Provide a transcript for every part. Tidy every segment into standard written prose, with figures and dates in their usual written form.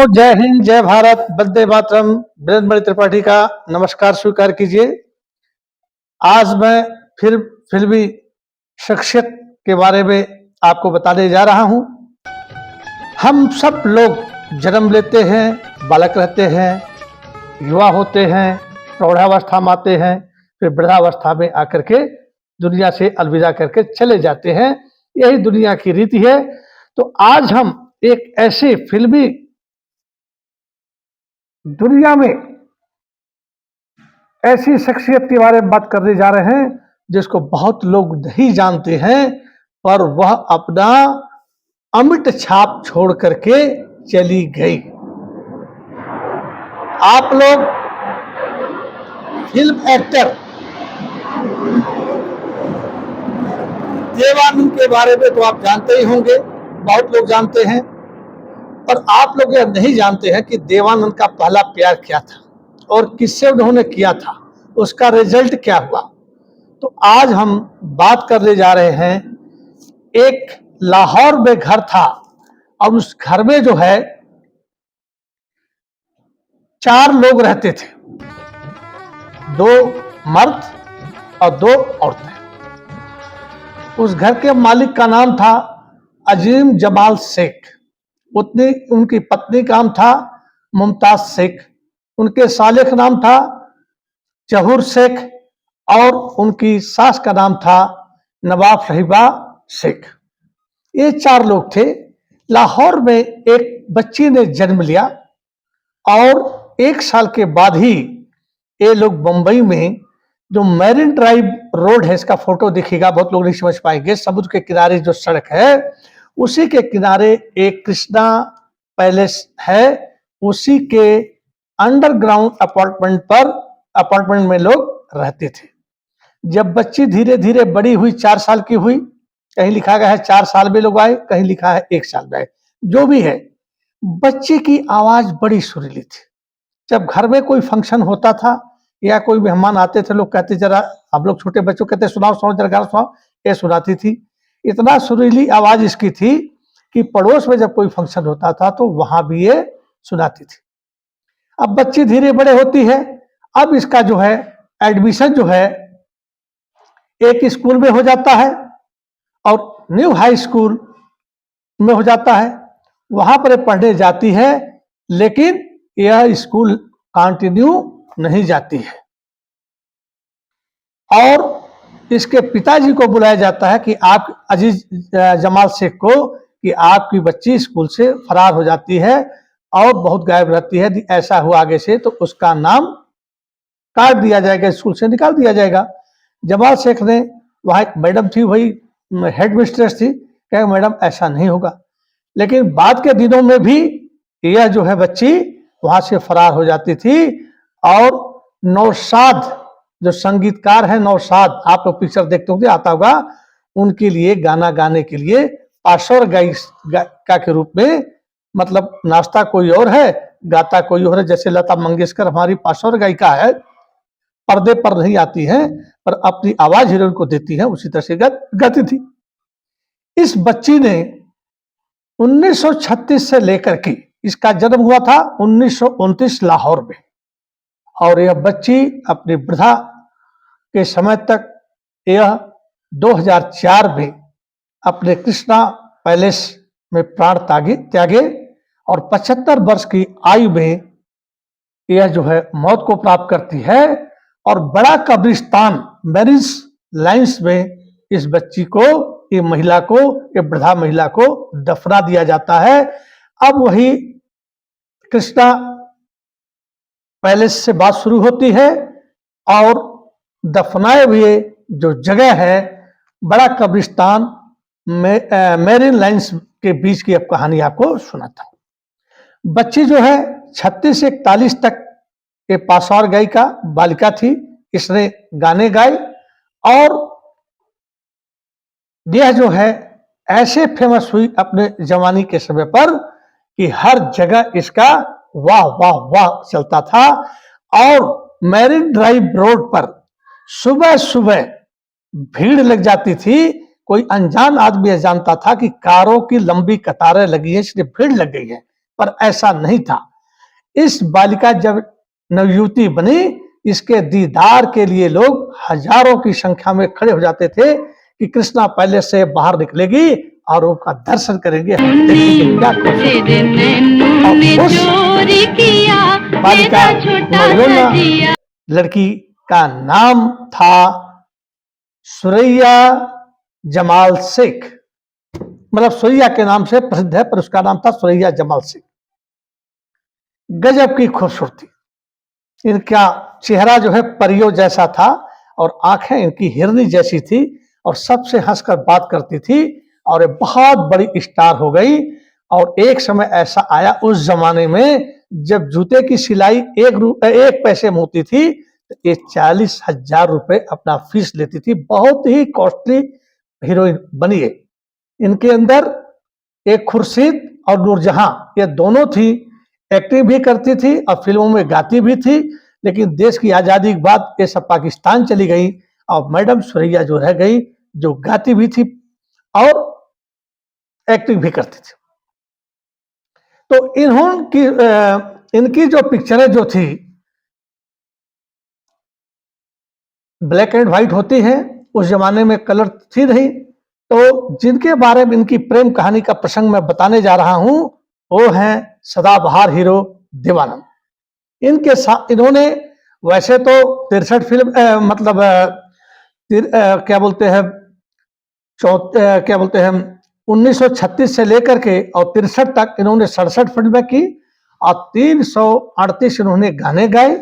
जय हिंद, जय भारत, वंदे मातरम। वीरेंद्र त्रिपाठी का नमस्कार स्वीकार कीजिए। आज मैं फिर फिल्मी शख्सियत के बारे में आपको बताने जा रहा हूं। हम सब लोग जन्म लेते हैं, बालक रहते हैं, युवा होते हैं, प्रौढ़ावस्था में आते हैं, फिर वृद्धावस्था में आकर के दुनिया से अलविदा करके चले जाते हैं। यही दुनिया की रीति है। तो आज हम एक ऐसे फिल्मी दुनिया में ऐसी शख्सियत के बारे में बात करने जा रहे हैं जिसको बहुत लोग नहीं जानते हैं, पर वह अपना अमिट छाप छोड़ करके चली गई। आप लोग फिल्म एक्टर देवानंद के बारे में तो आप जानते ही होंगे, बहुत लोग जानते हैं, पर आप लोग यह नहीं जानते हैं कि देवानंद का पहला प्यार क्या था और किससे उन्होंने किया था, उसका रिजल्ट क्या हुआ। तो आज हम बात करने जा रहे हैं। एक लाहौर में घर था और उस घर में जो है 4 लोग रहते थे, 2 मर्द और 2 औरतें। उस घर के मालिक का नाम था अजीम जमाल शेख, उनकी पत्नी का नाम था मुमताज शेख, उनके साले का नाम था जहूर शेख और उनकी सास का नाम था नवाब साहिबा शेख। ये 4 लोग थे। लाहौर में एक बच्ची ने जन्म लिया और 1 साल के बाद ही ये लोग बंबई में जो मैरिन ड्राइव रोड है, इसका फोटो दिखेगा, बहुत लोग नहीं समझ पाएंगे। समुद्र के किनारे जो सड़क है उसी के किनारे एक कृष्णा पैलेस है, उसी के अंडरग्राउंड अपार्टमेंट में लोग रहते थे। जब बच्ची धीरे धीरे बड़ी हुई, 4 साल की हुई, कहीं लिखा गया है 4 साल में लोग आए, कहीं लिखा है 1 साल में आए, जो भी है, बच्ची की आवाज बड़ी सुरीली थी। जब घर में कोई फंक्शन होता था या कोई मेहमान आते थे, लोग कहते जरा, हम लोग छोटे बच्चों कहते सुनाओ सुनाओ जरा गाना सुनाओ, ये सुनाती थी। इतना सुरीली आवाज इसकी थी कि पड़ोस में जब कोई फंक्शन होता था तो वहां भी ये सुनाती थी। अब बच्ची धीरे बड़े होती है। अब इसका जो है एडमिशन जो है एक स्कूल में हो जाता है और न्यू हाई स्कूल में हो जाता है। वहां पर पढ़ने जाती है, लेकिन यह स्कूल कंटिन्यू नहीं जाती है और इसके पिताजी को बुलाया जाता है कि आप अजीज जमाल शेख को, कि आपकी बच्ची स्कूल से फरार हो जाती है और बहुत गायब रहती है। यदि ऐसा हुआ आगे से तो उसका नाम काट दिया जाएगा, स्कूल से निकाल दिया जाएगा। जमाल शेख ने, वहां एक मैडम थी, वही हेड मिस्ट्रेस थी, कहे मैडम ऐसा नहीं होगा। लेकिन बाद के दिनों में भी यह जो है बच्ची वहां से फरार हो जाती थी। और नौशाद जो संगीतकार है, नौशाद, आप लोग पिक्चर देखते होंगे, आता होगा, उनके लिए गाना गाने के लिए पार्श्व गायिका के रूप में, मतलब नाचता कोई और है, गाता कोई और है। जैसे लता मंगेशकर हमारी पार्श्व गायिका है, पर्दे पर नहीं आती है पर अपनी आवाज हीरोइन को देती है, उसी तरह से गाती थी। इस बच्ची ने 1936 से लेकर के, इसका जन्म हुआ था 1929 लाहौर में, और यह बच्ची अपनी वृद्धा के समय तक, यह 2004 में अपने कृष्णा पैलेस में प्राण त्यागे और 75 वर्ष की आयु में यह जो है मौत को प्राप्त करती है। और बड़ा कब्रिस्तान मैरिज लाइन्स में इस बच्ची को, ये महिला को, ये वृद्धा महिला को दफना दिया जाता है। अब वही कृष्णा पैलेस से बात शुरू होती है और दफनाए हुए जो जगह है, बड़ा कब्रिस्तान मैरिन लाइन्स के बीच की अब कहानी आपको सुनाता हूं। बच्ची जो है 36 से 41 तक ये पासौर गायिका बालिका थी। इसने गाने गाए और यह जो है ऐसे फेमस हुई अपने जवानी के समय पर कि हर जगह इसका वाह वाह वाह चलता था। और मैरिन ड्राइव रोड पर सुबह सुबह भीड़ लग जाती थी। कोई अनजान आदमी जानता था कि कारों की लंबी कतारें लगी है, इसलिए भीड़ लग गई है, पर ऐसा नहीं था। इस बालिका जब नवयुवती बनी, इसके दीदार के लिए लोग हजारों की संख्या में खड़े हो जाते थे कि कृष्णा पैलेस से बाहर निकलेगी और उनका दर्शन करेंगे। क्या बालिका नवयुवती लड़की का नाम था सुरैया जमाल शेख, मतलब सुरैया के नाम से प्रसिद्ध है, पर उसका नाम था सुरैया जमाल शेख। गजब की खूबसूरती, इनका चेहरा जो है परियों जैसा था और आंखें इनकी हिरनी जैसी थी और सबसे हंसकर बात करती थी और बहुत बड़ी स्टार हो गई। और एक समय ऐसा आया उस जमाने में जब जूते की सिलाई एक पैसे में होती थी, ये 40,000 रुपए अपना फीस लेती थी। बहुत ही कॉस्टली हीरोइन बनी है। इनके अंदर एक खुर्शीद और नूरजहां, ये दोनों थी। एक्टिंग भी करती थी और फिल्मों में गाती भी थी, लेकिन देश की आजादी के बाद ये सब पाकिस्तान चली गई और मैडम सुरैया जो रह गई, जो गाती भी थी और एक्टिंग भी करती थी। तो इनकी जो पिक्चरें जो थी ब्लैक एंड व्हाइट होती हैं, उस जमाने में कलर थी नहीं। तो जिनके बारे में इनकी प्रेम कहानी का प्रसंग मैं बताने जा रहा हूं, वो हैं सदाबहार हीरो देवानंद। इनके साथ इन्होंने वैसे तो 63 फिल्म क्या बोलते हैं 1936 से लेकर के और 63 तक इन्होंने 67 फिल्में की और 338 इन्होंने गाने गाए।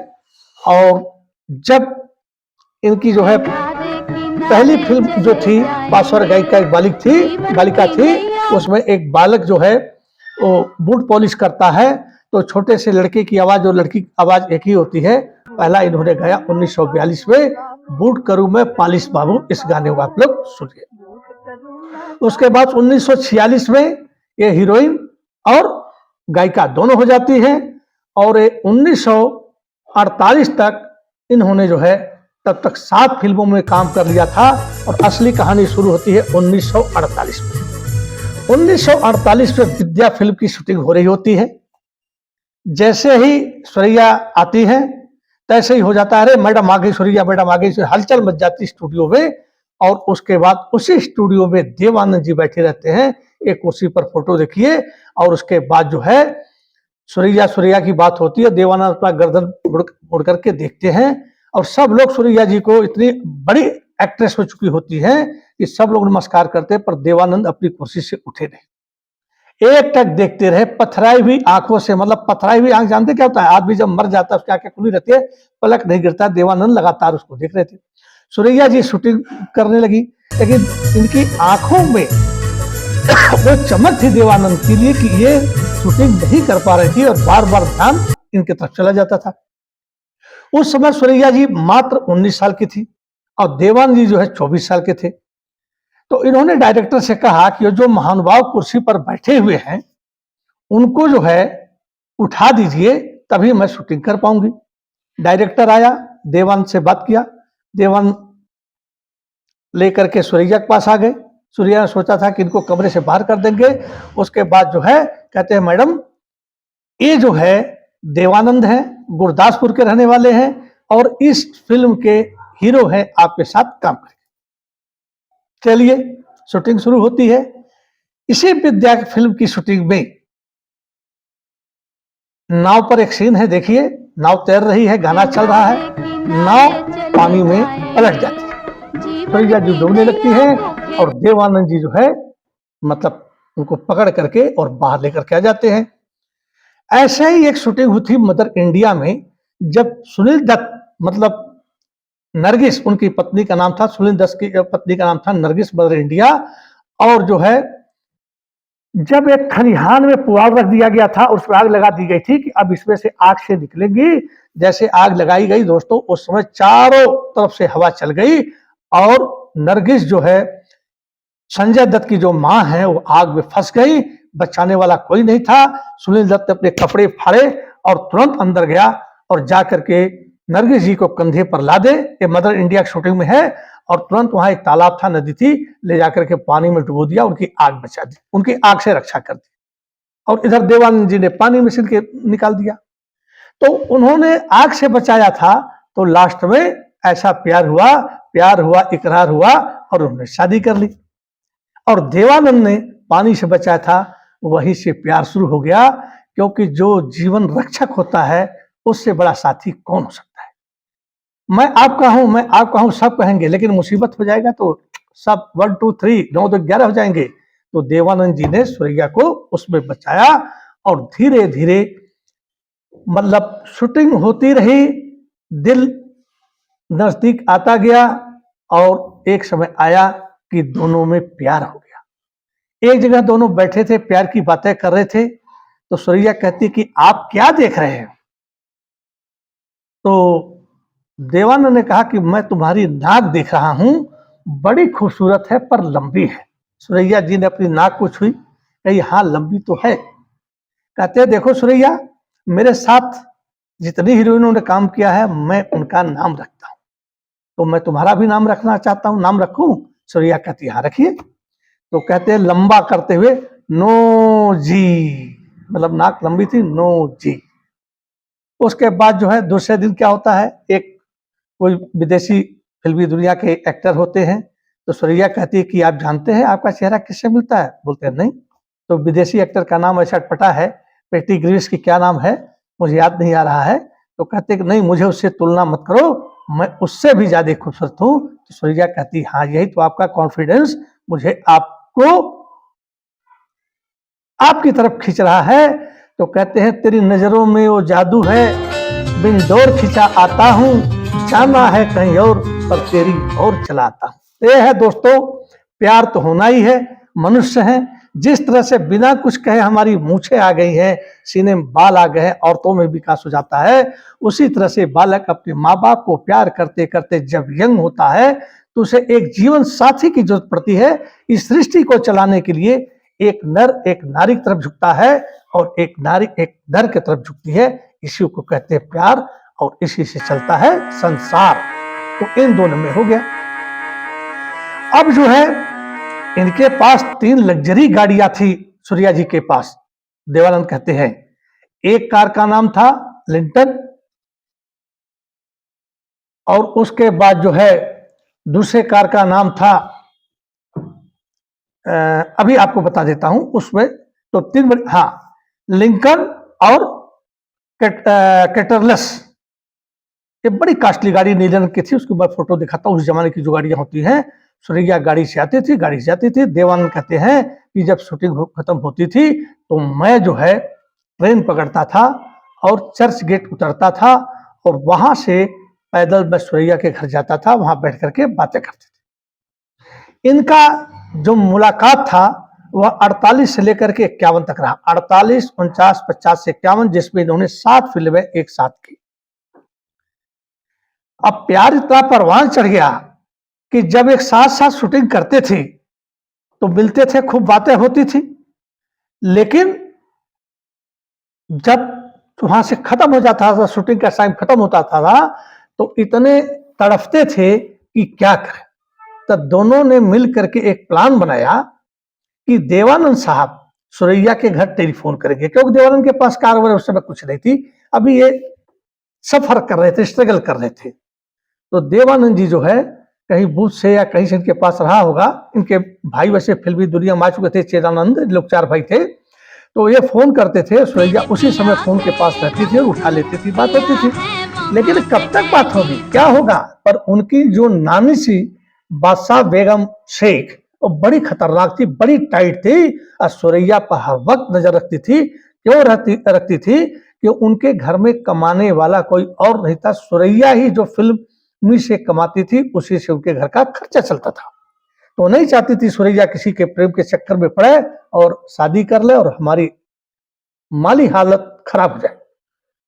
और जब इनकी जो है पहली फिल्म जो थी पासवर गायिका एक बालिका थी, उसमें एक बालक जो है वो बूट पॉलिश करता है, तो छोटे से लड़के की आवाज और लड़की की आवाज एक ही होती है। पहला इन्होंने गाया 1942 में, बूट करूं मैं पालिश बाबू, इस गाने को आप लोग सुनिए। उसके बाद 1946 में ये हीरोइन और गायिका दोनों हो जाती हैं और 1948 तक इन्होंने जो है तब तक 7 फिल्मों में काम कर लिया था और असली कहानी शुरू होती है 1948 में। 1948 में विद्या फिल्म की शूटिंग हो रही होती है। जैसे ही सुरैया आती है तैसे ही हो जाता है, अरे मैडम आ गई सुरैया, मैडम आ गई, हलचल मच जाती स्टूडियो में। और उसके बाद उसी स्टूडियो में देवानंद जी बैठे रहते हैं, एक कुर्सी पर फोटो देखिए। और उसके बाद जो है सुरैया की बात होती है, देवानंद अपना गर्दन मुड़ करके देखते हैं और सब लोग सुरैया जी को, इतनी बड़ी एक्ट्रेस हो चुकी होती है कि सब लोग नमस्कार करते हैं, पर देवानंद अपनी कुर्सी से उठे नहीं, एक टक देखते रहे पथराई हुई आंखों से। मतलब पथराई हुई आंख जानते क्या होता है? आदमी जब मर जाता है उसकी आंखें खुली रहती है, पलक नहीं गिरता। देवानंद लगातार उसको देख रहे थे। सुरैया जी शूटिंग करने लगी, लेकिन इनकी आंखों में वो चमक थी देवानंद के लिए कि ये शूटिंग नहीं कर पा रही थी और बार बार ध्यान इनकी तरफ चला जाता था। उस समय सुरैया जी मात्र 19 साल की थी और देवानंद जी जो है 24 साल के थे। तो इन्होंने डायरेक्टर से कहा कि जो महानुभाव कुर्सी पर बैठे हुए हैं उनको जो है उठा दीजिए, तभी मैं शूटिंग कर पाऊंगी। डायरेक्टर आया, देवानंद से बात किया, देवानंद लेकर के सुरैया के पास आ गए। सुरैया ने सोचा था कि इनको कमरे से बाहर कर देंगे। उसके बाद जो है कहते हैं मैडम ये जो है देवानंद हैं, गुरदासपुर के रहने वाले हैं और इस फिल्म के हीरो हैं, आपके साथ काम करेंगे। चलिए शूटिंग शुरू होती है। इसी विद्या फिल्म की शूटिंग में नाव पर एक सीन है, देखिए नाव तैर रही है, गाना चल रहा है, नाव पानी में पलट जाती है, सुरैया जी डूबने लगती है और देवानंद जी जो है मतलब उनको पकड़ करके और बाहर लेकर के आ जाते हैं। ऐसे ही एक शूटिंग हुई थी मदर इंडिया में, जब सुनील दत्त मतलब नरगिस उनकी पत्नी का नाम था, सुनील दत्त की पत्नी का नाम था नरगिस मदर इंडिया। और जो है जब एक खलिहान में पुआल रख दिया गया था, उस पर आग लगा दी गई थी कि अब इसमें से आग से निकलेंगी। जैसे आग लगाई गई दोस्तों, उस समय चारों तरफ से हवा चल गई और नरगिस जो है संजय दत्त की जो मां है वो आग में फंस गई। बचाने वाला कोई नहीं था। सुनील दत्त अपने कपड़े फाड़े और तुरंत अंदर गया और जाकर के नरगिस जी को कंधे पर लादे। ये मदर इंडिया की शूटिंग में है। और तुरंत वहां एक तालाब था, नदी थी, ले जाकर के पानी में डुबो दिया, उनकी आग बचा दी, उनकी आग से रक्षा कर दी। और इधर देवानंद जी ने पानी में के निकाल दिया। तो उन्होंने आग से बचाया था, तो लास्ट में ऐसा प्यार हुआ, इकरार हुआ और उन्होंने शादी कर ली। और देवानंद ने पानी से बचाया था, वहीं से प्यार शुरू हो गया, क्योंकि जो जीवन रक्षक होता है उससे बड़ा साथी कौन हो सकता है। मैं आपका हूं सब कहेंगे, लेकिन मुसीबत हो जाएगा तो सब 1 2 3 9 तो 11 हो जाएंगे। तो देवानंद जी ने सुरैया को उसमें बचाया और धीरे धीरे मतलब शूटिंग होती रही, दिल नजदीक आता गया और एक समय आया कि दोनों में प्यार हो गया। एक जगह दोनों बैठे थे, प्यार की बातें कर रहे थे, तो सुरैया कहती कि आप क्या देख रहे हैं। तो देवानंद ने कहा कि मैं तुम्हारी नाक देख रहा हूं, बड़ी खूबसूरत है पर लंबी है। सुरैया जी ने अपनी नाक को छुई, कही हाँ लंबी तो है। कहते देखो सुरैया, मेरे साथ जितनी हीरोइनों ने काम किया है मैं उनका नाम रखता हूं, तो मैं तुम्हारा भी नाम रखना चाहता हूं, नाम रखूं। सुरैया कहती हाँ रखिए। तो कहते लंबा करते हुए नो जी, मतलब नाक लंबी थी, नो जी। उसके बाद जो है दूसरे दिन क्या होता है, एक कोई विदेशी फिल्मी दुनिया के एक्टर होते हैं, तो सुरैया कहती है कि आप जानते हैं आपका चेहरा किससे मिलता है। बोलते हैं नहीं। तो विदेशी एक्टर का नाम ऐसा अटपटा है, पेटी ग्रिव्स की क्या नाम है मुझे याद नहीं आ रहा है। तो कहते कि नहीं मुझे उससे तुलना मत करो, मैं उससे भी ज्यादा खूबसूरत हूँ। तो सुरैया कहती हाँ यही तो आपका कॉन्फिडेंस मुझे आपको आपकी तरफ खींच रहा है। तो कहते हैं तेरी नजरों में वो जादू है, बिन डोर खींचा आता हूं, जाना है कहीं और पर तेरी ओर चलाता हूं। ये है दोस्तों, प्यार तो होना ही है। मनुष्य है, जिस तरह से बिना कुछ कहे हमारी मूछें आ गई हैं, सीने में बाल आ गए हैं, औरतों में विकास हो जाता है, उसी तरह से बालक अपने माँ बाप को प्यार करते करते जब यंग होता है तो उसे एक जीवन साथी की जरूरत पड़ती है। इस सृष्टि को चलाने के लिए एक नर एक नारी की तरफ झुकता है और एक नारी एक नर की तरफ झुकती है। इसी को कहते हैं प्यार और इसी से चलता है संसार। तो इन दोनों में हो गया। अब जो है इनके पास 3 लग्जरी गाड़ियां थी सूर्या जी के पास। देवानंद कहते हैं एक कार का नाम था लिंटन, और उसके बाद जो है दूसरे कार का नाम था अभी आपको बता देता हूं उसमें। तो 3 हाँ, लिंकन और कैटरलेस, ये बड़ी कास्टली गाड़ी नीले रंग की थी। उसके बाद फोटो दिखाता हूँ उस जमाने की जो गाड़ियां होती हैं। सुरैया गाड़ी से आती थी, गाड़ी से जाती थी। देवानंद कहते हैं कि जब शूटिंग खत्म होती थी तो मैं जो है ट्रेन पकड़ता था और चर्च गेट उतरता था और वहां से पैदल मैं सुरैया के घर जाता था, वहां बैठ करके बातें करते थे। इनका जो मुलाकात था वह 48 से लेकर के 51 तक रहा। 48, 49, 50 से 51, जिसमें इन्होंने 7 फिल्में एक साथ की। अब प्यार इतना परवान चढ़ गया कि जब एक साथ साथ शूटिंग करते थे तो मिलते थे, खूब बातें होती थी, लेकिन जब वहां से खत्म हो जाता था, शूटिंग का टाइम खत्म होता था, तो इतने तड़फते थे कि क्या करें। तब दोनों ने मिल करके एक प्लान बनाया कि देवानंद साहब सुरैया के घर टेलीफोन करेंगे, क्योंकि देवानंद के पास कार वगैरह उस समय कुछ नहीं थी, अभी ये सफर कर रहे थे, स्ट्रगल कर रहे थे। तो देवानंद जी जो है कहीं बूथ से या कहीं से इनके पास रहा होगा। इनके भाई वैसे फिल्मी दुनिया में आ चुके थे, चेदानंद, लोग 4 भाई थे। तो ये फोन करते थे, सुरैया उसी समय फोन के पास रहती थी और उठा लेती थी, बात होती थी। लेकिन कब तक बात होगी, क्या होगा। पर उनकी जो नानी सी बादशाह बेगम शेख, वो बड़ी खतरनाक थी, बड़ी टाइट थी और सुरैया पर हर वक्त नजर रखती थी। क्यों रखती थी कि उनके घर में कमाने वाला कोई और नहीं था, सुरैया ही जो फिल्म से कमाती थी, उसी से उनके घर का खर्चा चलता था। तो नहीं चाहती थी सुरैया किसी के प्रेम के चक्कर में पड़े और शादी कर ले और हमारी माली हालत खराब हो जाए।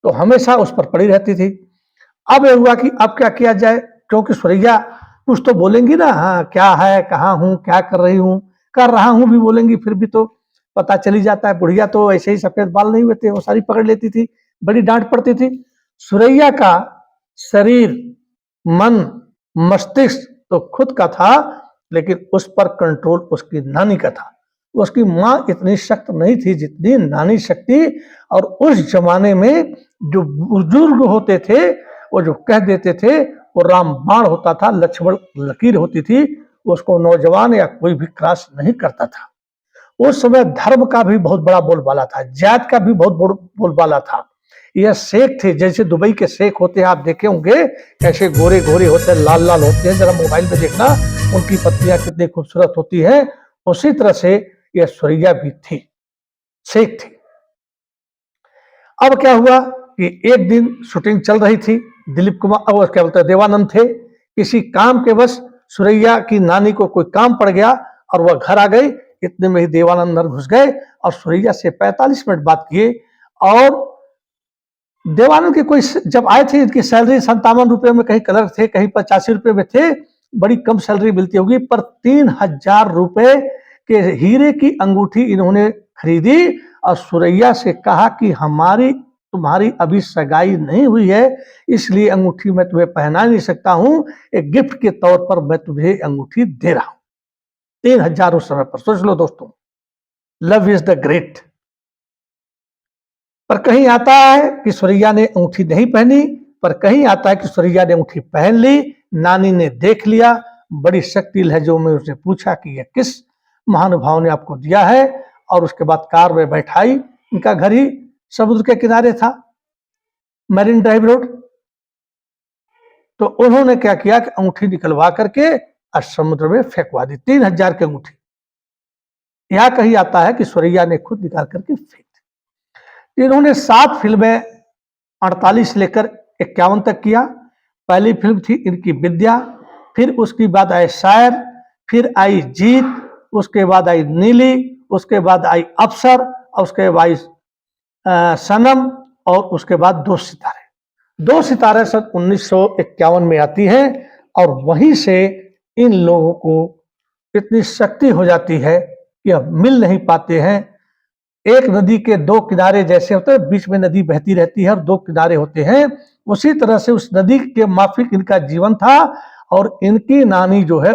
तो हमेशा उस पर पड़ी रहती थी। अब यह हुआ कि अब क्या किया जाए, क्योंकि सुरैया कुछ तो बोलेंगी ना, हाँ क्या है, कहाँ हूँ, क्या कर रही हूँ, कर रहा हूँ भी बोलेंगी, फिर भी तो पता चली जाता है। बुढ़िया तो ऐसे ही सफेद बाल नहीं होते, वो सारी पकड़ लेती थी, बड़ी डांट पड़ती थी। सुरैया का शरीर, मन, मस्तिष्क तो खुद का था, लेकिन उस पर कंट्रोल उसकी नानी का था। उसकी माँ इतनी सख्त नहीं थी जितनी नानी शक्ति। और उस जमाने में जो बुजुर्ग होते थे वो जो कह देते थे वो रामबाण होता था, लक्ष्मण लकीर होती थी, उसको नौजवान या कोई भी क्रॉस नहीं करता था। उस समय धर्म का भी बहुत बड़ा बोलबाला था, जात का भी बहुत बड़ा बोलबाला था। यह शेख थे, जैसे दुबई के शेख होते हैं, आप देखे होंगे कैसे गोरे गोरे होते हैं, लाल लाल होते हैं, जरा मोबाइल में देखना उनकी पत्नियां कितनी खूबसूरत होती है। उसी तरह से यह सुरैया भी थी, शेख थी। अब क्या हुआ कि एक दिन शूटिंग चल रही थी, दिलीप कुमार और क्या बोलते हैं देवानंद थे, किसी काम के वश सुरैया की नानी को कोई काम पड़ गया और वह घर आ गई। इतने में ही देवानंद अंदर घुस गए और सुरैया से 45 मिनट बात किए। और देवानंद के कोई जब आए थे इनकी सैलरी 57 रुपए में, कहीं कलर थे, कहीं 85 रुपए में थे, बड़ी कम सैलरी मिलती होगी, पर 3000 रुपए के हीरे की अंगूठी इन्होंने खरीदी और सुरैया से कहा कि हमारी तुम्हारी अभी सगाई नहीं हुई है, इसलिए अंगूठी मैं तुम्हें पहना नहीं सकता हूं, एक गिफ्ट के तौर पर मैं तुम्हें अंगूठी दे रहा हूं। 3000 उस समय पर, सोच लो दोस्तों, लव इज द ग्रेट। पर कहीं आता है कि सुरैया ने अंगूठी नहीं पहनी, पर कहीं आता है कि सुरैया ने अंगूठी पहन ली। नानी ने देख लिया, बड़ी शक्ति लहजों में उसने पूछा कि यह किस महानुभाव ने आपको दिया है, और उसके बाद कार में बैठाई। इनका घर ही समुद्र के किनारे था, मैरिन ड्राइव रोड। तो उन्होंने क्या किया कि अंगूठी निकलवा करके और समुद्र में फेंकवा दी, 3000 की अंगूठी। यह कहीं आता है कि सुरैया ने खुद निकाल करके फेंक दी। इन्होंने 7 फिल्में 48 लेकर 51 तक किया। पहली फिल्म थी इनकी विद्या, फिर उसके बाद आए शायर, फिर आई जीत, उसके बाद आई नीली, उसके बाद आई अफसर, और उसके बाद आई सनम, और उसके बाद दो सितारे। दो सितारे सन 1951 में आती है और वहीं से इन लोगों को इतनी शक्ति हो जाती है कि अब मिल नहीं पाते हैं। एक नदी के दो किनारे जैसे होते हैं, बीच में नदी बहती रहती है और दो किनारे होते हैं, उसी तरह से उस नदी के माफिक इनका जीवन था। और इनकी नानी जो है,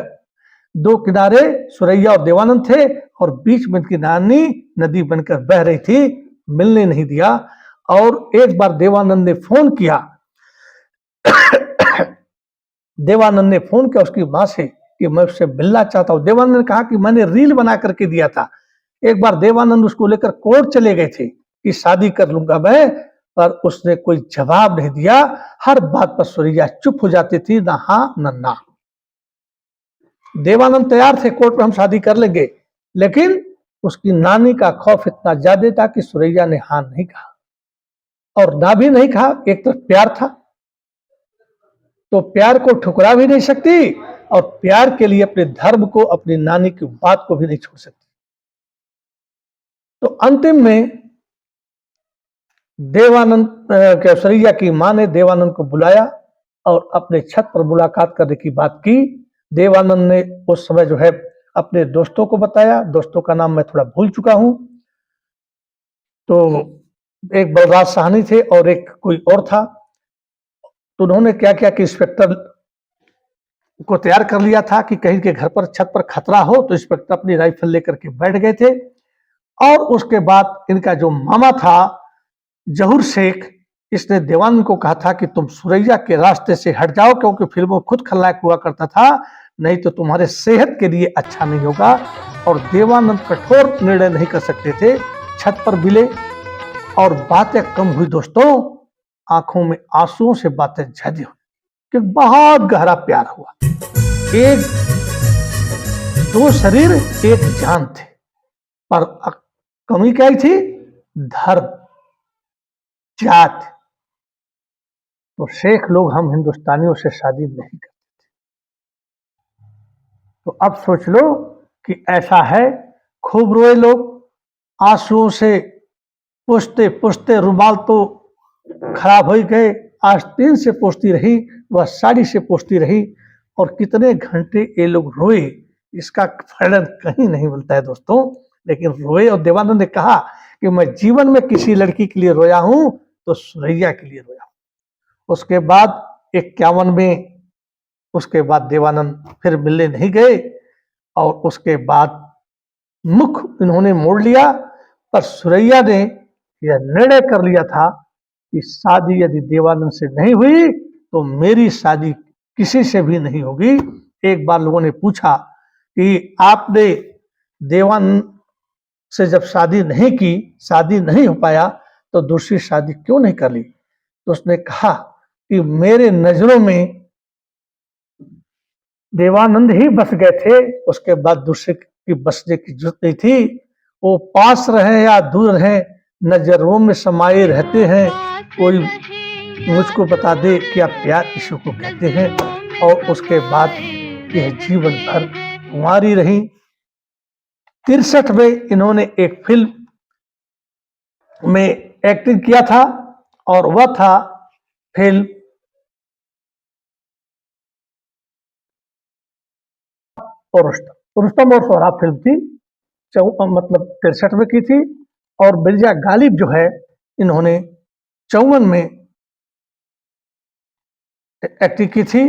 दो किनारे सुरैया और देवानंद थे और बीच में इनकी नानी नदी बनकर बह रही थी, मिलने नहीं दिया। और एक बार देवानंद ने फोन किया देवानंद ने फोन किया उसकी मां से कि मैं उससे मिलना चाहता हूं। देवानंद ने कहा कि मैंने रील बना करके दिया था। एक बार देवानंद उसको लेकर कोर्ट चले गए थे कि शादी कर लूंगा मैं, पर उसने कोई जवाब नहीं दिया। हर बात पर सुरैया चुप हो जाती थी, ना हाँ न ना। देवानंद तैयार थे कोर्ट में हम शादी कर लेंगे, लेकिन उसकी नानी का खौफ इतना ज्यादा था कि सुरैया ने हाँ नहीं कहा। और ना भी नहीं कहा, एक तरफ प्यार था तो प्यार को ठुकरा भी नहीं सकती, और प्यार के लिए अपने धर्म को, अपनी नानी की बात को भी नहीं छोड़ सकती। तो अंतिम में देवानंद सुरैया की मां ने देवानंद को बुलाया और अपने छत पर मुलाकात करने की बात की। देवानंद ने उस समय जो है अपने दोस्तों को बताया, दोस्तों का नाम मैं थोड़ा भूल चुका हूं। तो एक बलराज साहनी थे और एक कोई और था। तो उन्होंने क्या किया कि इंस्पेक्टर को तैयार कर लिया था कि कहीं के घर पर छत पर खतरा हो, तो इंस्पेक्टर अपनी राइफल लेकर के बैठ गए थे। और उसके बाद इनका जो मामा था जहूर शेख, इसने देवानंद को कहा था कि तुम सुरैया के रास्ते से हट जाओ, क्योंकि फिल्मों खुद खलनायक हुआ करता था, नहीं तो तुम्हारे सेहत के लिए अच्छा नहीं होगा। और देवानंद कठोर निर्णय नहीं कर सकते थे, छत पर मिले और बातें कम हुई दोस्तों, आंखों में आंसुओं से बातें ज्यादा हुई कि बहुत गहरा प्यार हुआ। एक दो शरीर एक जान थे, पर कमी क्या थी? धर्म, जात। तो शेख लोग हम हिंदुस्तानियों से शादी नहीं करते थे। तो अब सोच लो कि ऐसा है, खूब रोए लोग, आंसुओं से पोंछते पोंछते रुमाल तो खराब हो गए, आस्तीन से पोंछती रही, वह साड़ी से पोंछती रही, और कितने घंटे ये लोग रोए, इसका वर्णन कहीं नहीं मिलता है दोस्तों, लेकिन रोए। और देवानंद ने कहा कि मैं जीवन में किसी लड़की के लिए रोया हूं तो सुरैया के लिए रोया। उसके बाद 51 में उसके बाद देवानंद फिर मिलने नहीं गए, और उसके बाद मुख इन्होंने मोड़ लिया, पर सुरैया ने यह निर्णय कर लिया था कि शादी यदि देवानंद से नहीं हुई तो मेरी शादी किसी से भी नहीं होगी। एक बार लोगों ने पूछा कि आपने देवानंद से जब शादी नहीं की, शादी नहीं हो पाया, तो दूसरी शादी क्यों नहीं कर ली? तो उसने कहा कि मेरे नजरों में देवानंद ही बस गए थे, उसके बाद दूसरे की बसने की जरूरत नहीं थी। वो पास रहे या दूर रहे, नजरों में समाये रहते हैं। कोई मुझको बता दे कि आप प्यार किसी को कहते हैं। और उसके बाद यह जीवन भर कुंवारी रही। 63 में इन्होंने एक फिल्म में एक्टिंग किया था और वह था फिल्म रुस्तम और सोहराब फिल्म थी, मतलब 63 में की थी। और मिर्जा गालिब जो है, इन्होंने 54 में एक्टिंग की थी।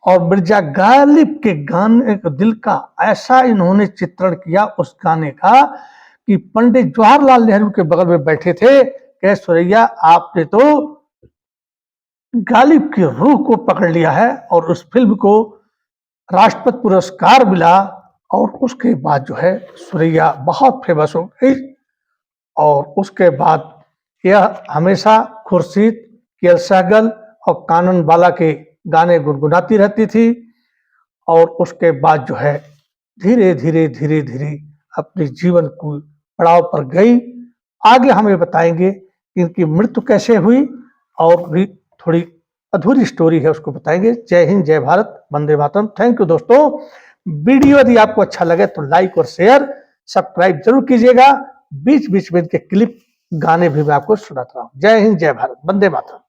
और मिर्जा गालिब के गाने दिल का ऐसा इन्होंने चित्रण किया उस गाने का कि पंडित जवाहरलाल नेहरू के बगल में बैठे थे, कहे सुरैया आपने तो गालिब की रूह को पकड़ लिया है। और उस फिल्म को राष्ट्रपति पुरस्कार मिला। और उसके बाद जो है सुरैया बहुत फेमस हो गई। और उसके बाद यह हमेशा खुर्शीद, केएल सहगल और कानन बाला के गाने गुनगुनाती रहती थी। और उसके बाद जो है धीरे धीरे धीरे धीरे अपने जीवन को पड़ाव पर गई। आगे हम ये बताएंगे कि इनकी मृत्यु कैसे हुई, और भी थोड़ी अधूरी स्टोरी है उसको बताएंगे। जय हिंद, जय भारत, वंदे मातरम। थैंक यू दोस्तों। वीडियो यदि आपको अच्छा लगे तो लाइक और शेयर, सब्सक्राइब जरूर कीजिएगा। बीच बीच में इनके क्लिप गाने भी मैं आपको सुनाता हूँ। जय हिंद, जय भारत, वंदे मातरम।